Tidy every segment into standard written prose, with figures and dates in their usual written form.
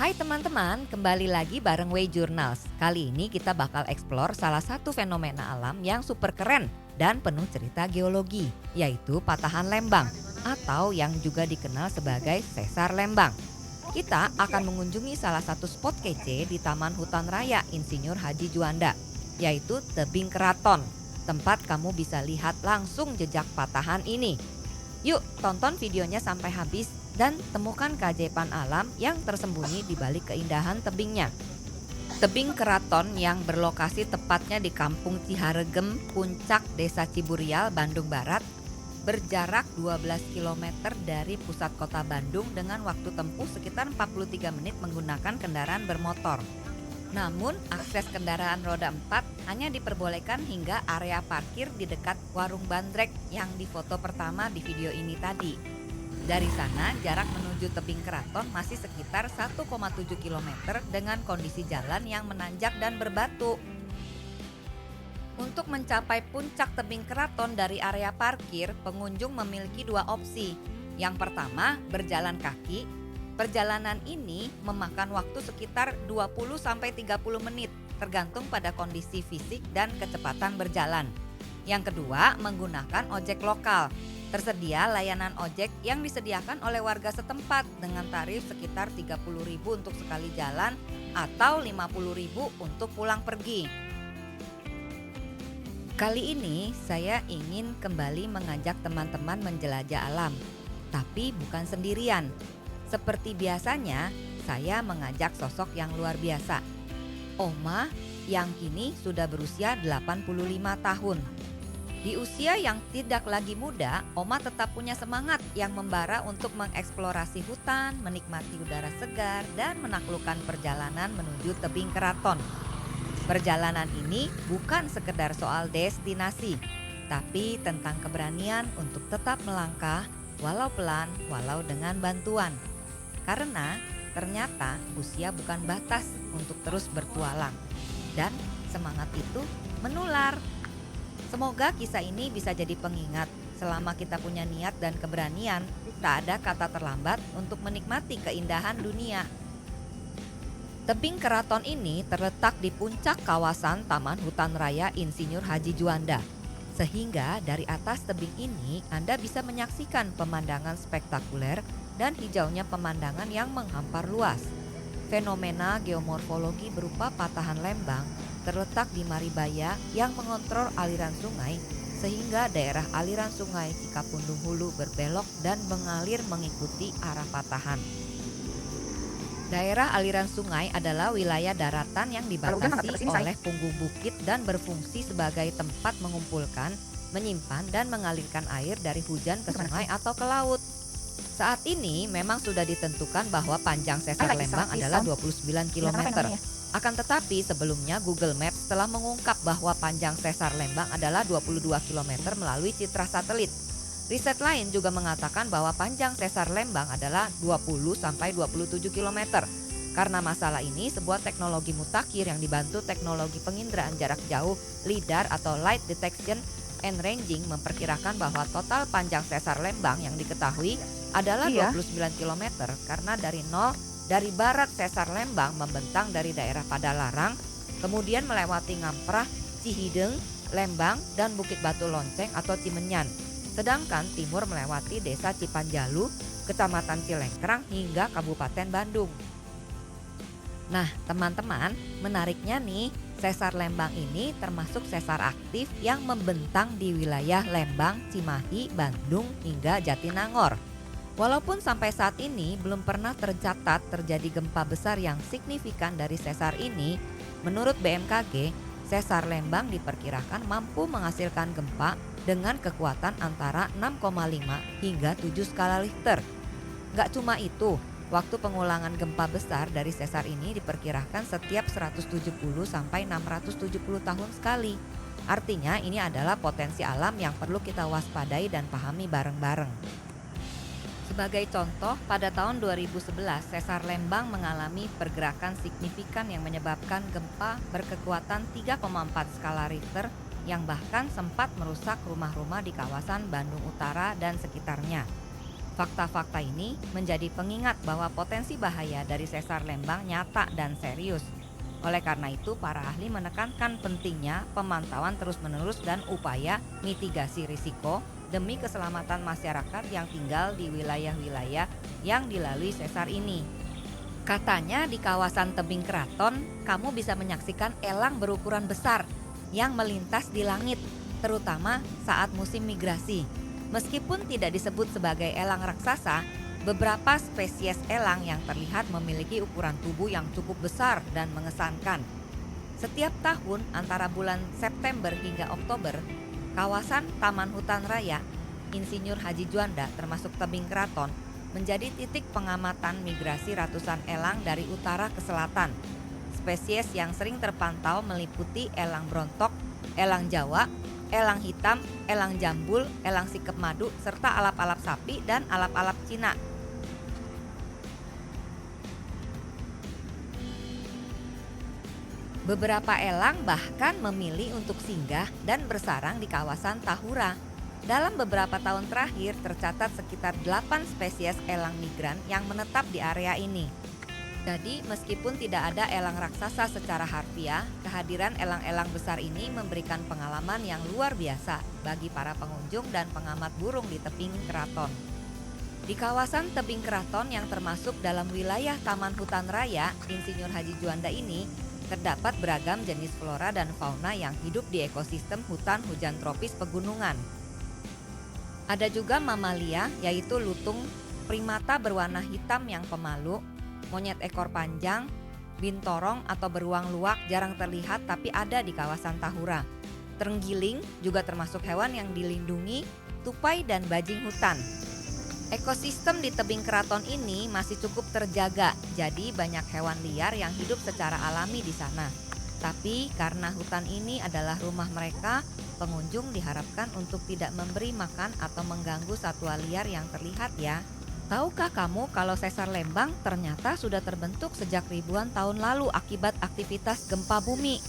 Hai teman-teman, kembali lagi bareng Way Journals. Kali ini kita bakal explore salah satu fenomena alam yang super keren dan penuh cerita geologi, yaitu patahan Lembang atau yang juga dikenal sebagai Sesar Lembang. Kita akan mengunjungi salah satu spot kece di Taman Hutan Raya Insinyur Haji Juanda, yaitu Tebing Keraton. Tempat kamu bisa lihat langsung jejak patahan ini. Yuk tonton videonya sampai habis dan temukan keajaiban alam yang tersembunyi di balik keindahan tebingnya. Tebing Keraton yang berlokasi tepatnya di Kampung Ciharegem, Puncak, Desa Ciburial, Bandung Barat, berjarak 12 km dari pusat kota Bandung dengan waktu tempuh sekitar 43 menit menggunakan kendaraan bermotor. Namun akses kendaraan roda 4 hanya diperbolehkan hingga area parkir di dekat warung bandrek yang difoto pertama di video ini tadi. Dari sana jarak menuju tebing keraton masih sekitar 1,7 km dengan kondisi jalan yang menanjak dan berbatu. Untuk mencapai puncak tebing keraton dari area parkir, pengunjung memiliki dua opsi. Yang pertama, berjalan kaki. Perjalanan ini memakan waktu sekitar 20-30 menit, tergantung pada kondisi fisik dan kecepatan berjalan. Yang kedua, menggunakan ojek lokal. Tersedia layanan ojek yang disediakan oleh warga setempat dengan tarif sekitar Rp30.000 untuk sekali jalan atau Rp50.000 untuk pulang pergi. Kali ini saya ingin kembali mengajak teman-teman menjelajah alam, tapi bukan sendirian. Seperti biasanya, saya mengajak sosok yang luar biasa. Oma yang kini sudah berusia 85 tahun. Di usia yang tidak lagi muda, Oma tetap punya semangat yang membara untuk mengeksplorasi hutan, menikmati udara segar, dan menaklukkan perjalanan menuju tebing keraton. Perjalanan ini bukan sekedar soal destinasi, tapi tentang keberanian untuk tetap melangkah, walau pelan, walau dengan bantuan. Karena ternyata usia bukan batas untuk terus bertualang, dan semangat itu menular. Semoga kisah ini bisa jadi pengingat selama kita punya niat dan keberanian, tak ada kata terlambat untuk menikmati keindahan dunia. Tebing keraton ini terletak di puncak kawasan Taman Hutan Raya Insinyur Haji Juanda. Sehingga dari atas tebing ini Anda bisa menyaksikan pemandangan spektakuler dan hijaunya pemandangan yang menghampar luas. Fenomena geomorfologi berupa patahan lembang terletak di Maribaya yang mengontrol aliran sungai sehingga daerah aliran sungai Cikapundung Hulu berbelok dan mengalir mengikuti arah patahan. Daerah aliran sungai adalah wilayah daratan yang dibatasi oleh punggung bukit dan berfungsi sebagai tempat mengumpulkan, menyimpan dan mengalirkan air dari hujan ke sungai atau ke laut. Saat ini memang sudah ditentukan bahwa panjang Sesar Lembang adalah 29 km. Akan tetapi sebelumnya Google Maps telah mengungkap bahwa panjang Sesar Lembang adalah 22 km melalui citra satelit. Riset lain juga mengatakan bahwa panjang Sesar Lembang adalah 20-27 km. Karena masalah ini, sebuah teknologi mutakhir yang dibantu teknologi penginderaan jarak jauh LIDAR atau Light Detection and Ranging memperkirakan bahwa total panjang Sesar Lembang yang diketahui adalah 29 km karena dari barat Sesar Lembang membentang dari daerah Padalarang, kemudian melewati Ngamprah, Cihideng, Lembang, dan Bukit Batu Lonceng atau Cimenyan. Sedangkan timur melewati Desa Cipanjalu, Kecamatan Cilengkrang hingga Kabupaten Bandung. Nah teman-teman, menariknya nih, Sesar Lembang ini termasuk sesar aktif yang membentang di wilayah Lembang, Cimahi, Bandung hingga Jatinangor. Walaupun sampai saat ini belum pernah tercatat terjadi gempa besar yang signifikan dari sesar ini, menurut BMKG, Sesar Lembang diperkirakan mampu menghasilkan gempa dengan kekuatan antara 6,5 hingga 7 skala Richter. Gak cuma itu, waktu pengulangan gempa besar dari sesar ini diperkirakan setiap 170 sampai 670 tahun sekali. Artinya ini adalah potensi alam yang perlu kita waspadai dan pahami bareng-bareng. Sebagai contoh, pada tahun 2011, Sesar Lembang mengalami pergerakan signifikan yang menyebabkan gempa berkekuatan 3,4 skala Richter yang bahkan sempat merusak rumah-rumah di kawasan Bandung Utara dan sekitarnya. Fakta-fakta ini menjadi pengingat bahwa potensi bahaya dari sesar lembang nyata dan serius. Oleh karena itu, para ahli menekankan pentingnya pemantauan terus-menerus dan upaya mitigasi risiko demi keselamatan masyarakat yang tinggal di wilayah-wilayah yang dilalui sesar ini. Katanya di kawasan tebing keraton, kamu bisa menyaksikan elang berukuran besar yang melintas di langit, terutama saat musim migrasi. Meskipun tidak disebut sebagai elang raksasa, beberapa spesies elang yang terlihat memiliki ukuran tubuh yang cukup besar dan mengesankan. Setiap tahun antara bulan September hingga Oktober, kawasan Taman Hutan Raya Insinyur Haji Juanda termasuk tebing keraton menjadi titik pengamatan migrasi ratusan elang dari utara ke selatan. Spesies yang sering terpantau meliputi elang brontok, elang Jawa, elang hitam, elang jambul, elang sikep madu, serta alap-alap sapi dan alap-alap Cina. Beberapa elang bahkan memilih untuk singgah dan bersarang di kawasan Tahura. Dalam beberapa tahun terakhir tercatat sekitar 8 spesies elang migran yang menetap di area ini. Jadi meskipun tidak ada elang raksasa secara harfiah, kehadiran elang-elang besar ini memberikan pengalaman yang luar biasa bagi para pengunjung dan pengamat burung di tebing keraton. Di kawasan tebing keraton yang termasuk dalam wilayah Taman Hutan Raya Insinyur Haji Juanda ini, terdapat beragam jenis flora dan fauna yang hidup di ekosistem hutan hujan tropis pegunungan. Ada juga mamalia yaitu lutung primata berwarna hitam yang pemalu, monyet ekor panjang, bintorong atau beruang luwak jarang terlihat tapi ada di kawasan Tahura. Terenggiling juga termasuk hewan yang dilindungi, tupai dan bajing hutan. Ekosistem di tebing keraton ini masih cukup terjaga, jadi banyak hewan liar yang hidup secara alami di sana. Tapi karena hutan ini adalah rumah mereka, pengunjung diharapkan untuk tidak memberi makan atau mengganggu satwa liar yang terlihat ya. Tahukah kamu kalau sesar Lembang ternyata sudah terbentuk sejak ribuan tahun lalu akibat aktivitas gempa bumi?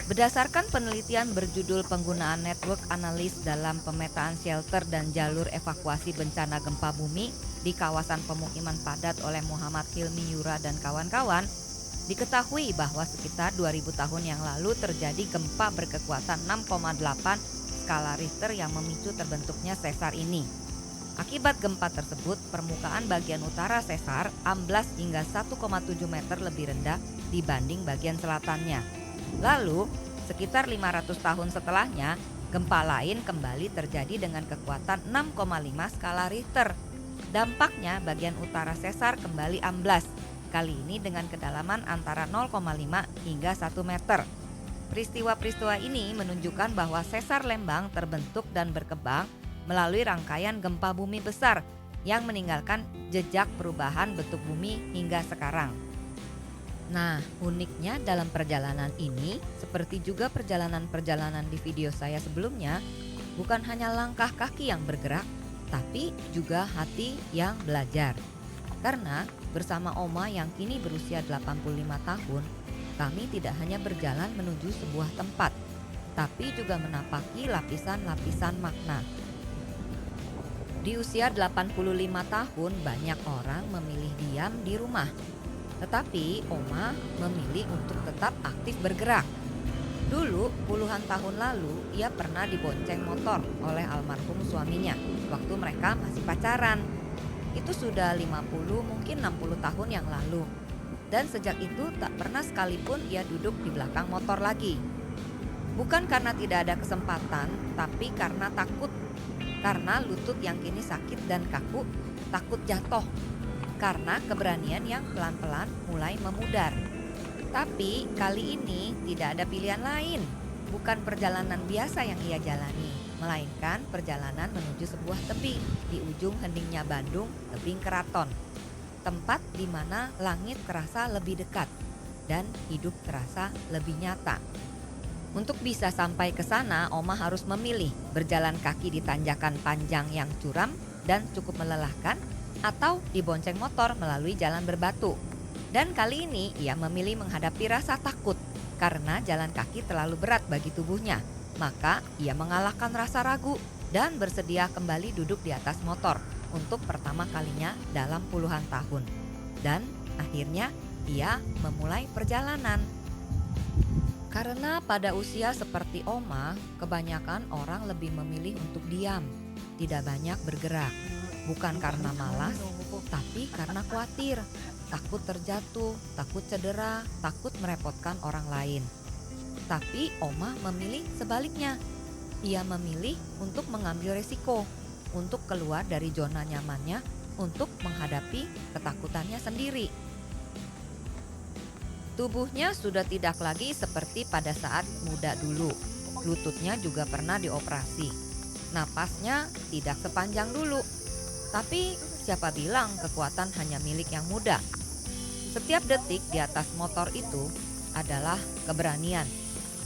Berdasarkan penelitian berjudul Penggunaan Network Analis dalam Pemetaan Shelter dan Jalur Evakuasi Bencana Gempa Bumi di kawasan pemukiman padat oleh Muhammad Hilmi Yura dan kawan-kawan, diketahui bahwa sekitar 2000 tahun yang lalu terjadi gempa berkekuatan 6,8 skala Richter yang memicu terbentuknya sesar ini. Akibat gempa tersebut, permukaan bagian utara sesar amblas hingga 1,7 meter lebih rendah dibanding bagian selatannya. Lalu, sekitar 500 tahun setelahnya, gempa lain kembali terjadi dengan kekuatan 6,5 skala Richter. Dampaknya bagian utara sesar kembali amblas, kali ini dengan kedalaman antara 0,5 hingga 1 meter. Peristiwa-peristiwa ini menunjukkan bahwa sesar Lembang terbentuk dan berkembang melalui rangkaian gempa bumi besar yang meninggalkan jejak perubahan bentuk bumi hingga sekarang. Nah, uniknya dalam perjalanan ini, seperti juga perjalanan-perjalanan di video saya sebelumnya, bukan hanya langkah kaki yang bergerak, tapi juga hati yang belajar. Karena bersama Oma yang kini berusia 85 tahun, kami tidak hanya berjalan menuju sebuah tempat, tapi juga menapaki lapisan-lapisan makna. Di usia 85 tahun banyak orang memilih diam di rumah. Tetapi Oma memilih untuk tetap aktif bergerak. Dulu puluhan tahun lalu ia pernah dibonceng motor oleh almarhum suaminya waktu mereka masih pacaran. Itu sudah 50 mungkin 60 tahun yang lalu. Dan sejak itu tak pernah sekalipun ia duduk di belakang motor lagi. Bukan karena tidak ada kesempatan, tapi karena takut. Karena lutut yang kini sakit dan kaku, takut jatuh. Karena keberanian yang pelan-pelan mulai memudar. Tapi kali ini tidak ada pilihan lain. Bukan perjalanan biasa yang ia jalani, melainkan perjalanan menuju sebuah tebing di ujung heningnya Bandung, tebing keraton. Tempat di mana langit terasa lebih dekat dan hidup terasa lebih nyata. Untuk bisa sampai ke sana, Oma harus memilih berjalan kaki di tanjakan panjang yang curam dan cukup melelahkan, atau dibonceng motor melalui jalan berbatu. Dan kali ini ia memilih menghadapi rasa takut karena jalan kaki terlalu berat bagi tubuhnya. Maka ia mengalahkan rasa ragu dan bersedia kembali duduk di atas motor. untuk pertama kalinya dalam puluhan tahun. Dan akhirnya ia memulai perjalanan. Karena pada usia seperti Oma, kebanyakan orang lebih memilih untuk diam, tidak banyak bergerak. Bukan karena malas, tapi karena khawatir, takut terjatuh, takut cedera, takut merepotkan orang lain. Tapi Oma memilih sebaliknya. Ia memilih untuk mengambil resiko, untuk keluar dari zona nyamannya, untuk menghadapi ketakutannya sendiri. Tubuhnya sudah tidak lagi seperti pada saat muda dulu. Lututnya juga pernah dioperasi. Napasnya tidak sepanjang dulu. Tapi siapa bilang kekuatan hanya milik yang muda? Setiap detik di atas motor itu adalah keberanian.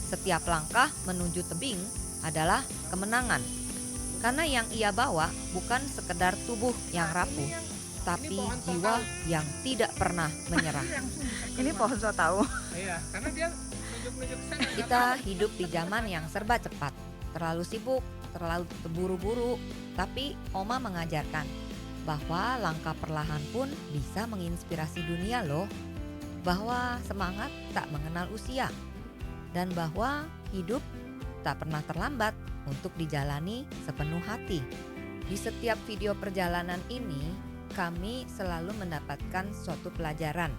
Setiap langkah menuju tebing adalah kemenangan. Karena yang ia bawa bukan sekedar tubuh yang rapuh, tapi jiwa yang tidak pernah menyerah. Ini pohon so tahu. Iya, karena dia nunjuk-nunjuk ke sana. Kita hidup di zaman yang serba cepat, terlalu sibuk, terlalu terburu-buru. Tapi Oma mengajarkan bahwa langkah perlahan pun bisa menginspirasi dunia loh. Bahwa semangat tak mengenal usia. Dan bahwa hidup tak pernah terlambat untuk dijalani sepenuh hati. Di setiap video perjalanan ini, kami selalu mendapatkan suatu pelajaran.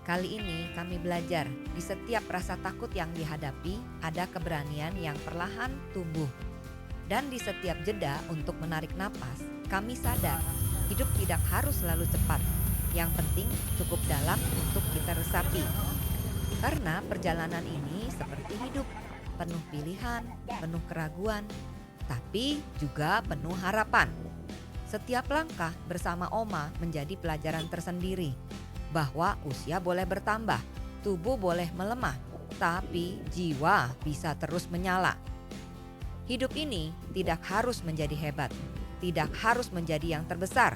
Kali ini kami belajar, di setiap rasa takut yang dihadapi ada keberanian yang perlahan tumbuh. Dan di setiap jeda untuk menarik napas, kami sadar hidup tidak harus selalu cepat. Yang penting cukup dalam untuk kita resapi. Karena perjalanan ini seperti hidup, penuh pilihan, penuh keraguan, tapi juga penuh harapan. Setiap langkah bersama Oma menjadi pelajaran tersendiri. Bahwa usia boleh bertambah, tubuh boleh melemah, tapi jiwa bisa terus menyala. Hidup ini tidak harus menjadi hebat, tidak harus menjadi yang terbesar,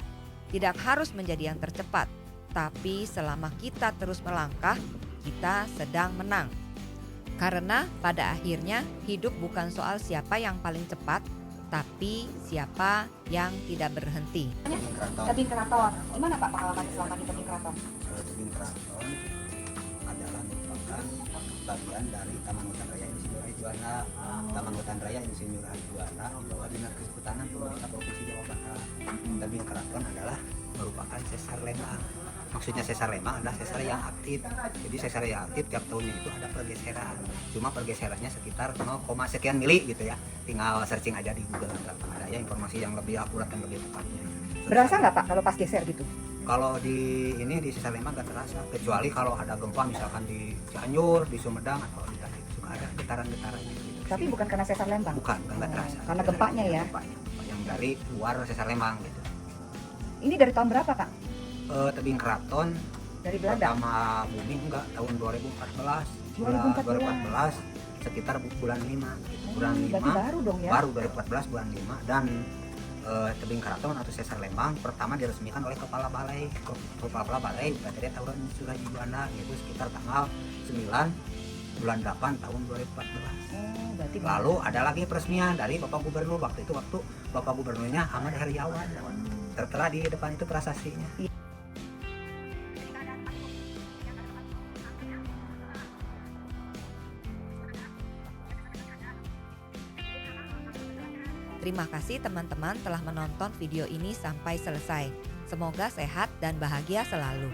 tidak harus menjadi yang tercepat. Tapi selama kita terus melangkah, kita sedang menang. Karena pada akhirnya hidup bukan soal siapa yang paling cepat, tapi siapa yang tidak berhenti. Tebing Keraton. Gimana Pak pengalaman selama di Tebing Keraton? Tebing Keraton adalah merupakan bagian dari Taman Hutan Raya Insinyur Juanda. Taman Hutan Raya Insinyur Juanda di bawah Dinas Kehutanan Pemerintah Provinsi Jawa Barat. Tebing Keraton adalah merupakan sesar lembang. Maksudnya sesar lembang adalah sesar yang aktif. Jadi sesar yang aktif tiap tahunnya itu ada pergeseran. Cuma pergeserannya sekitar 0, sekian mili gitu ya. Tinggal searching aja di Google, ada ya informasi yang lebih akurat dan lebih tepatnya. Berasa nggak Pak kalau pas geser gitu? Kalau di ini di sesar lembang nggak terasa, kecuali kalau ada gempa misalkan di Cianjur, di Sumedang atau di Tasik suka ada getaran-getarannya gitu. Tapi bukan karena sesar lembang? Bukan nggak terasa. Karena gempanya ya? Gempanya, yang dari luar sesar lembang gitu. Ini dari tahun berapa Pak? Tebing Keraton Dari Belanda? pertama booming enggak tahun 2014 2014. sekitar bulan 5 gitu. Bulan 5 Berarti baru dong ya? baru 2014 bulan 5 dan Tebing Keraton atau sesar lembang pertama diresmikan oleh Kepala Balai Batavia Tauran Surya Juanda yaitu sekitar tanggal 9 bulan 8 tahun 2014. Berarti Lalu ada lagi peresmian dari Bapak Gubernur waktu Bapak Gubernurnya Ahmad Heriawan, tertera di depan itu prasastinya. Terima kasih teman-teman telah menonton video ini sampai selesai. Semoga sehat dan bahagia selalu.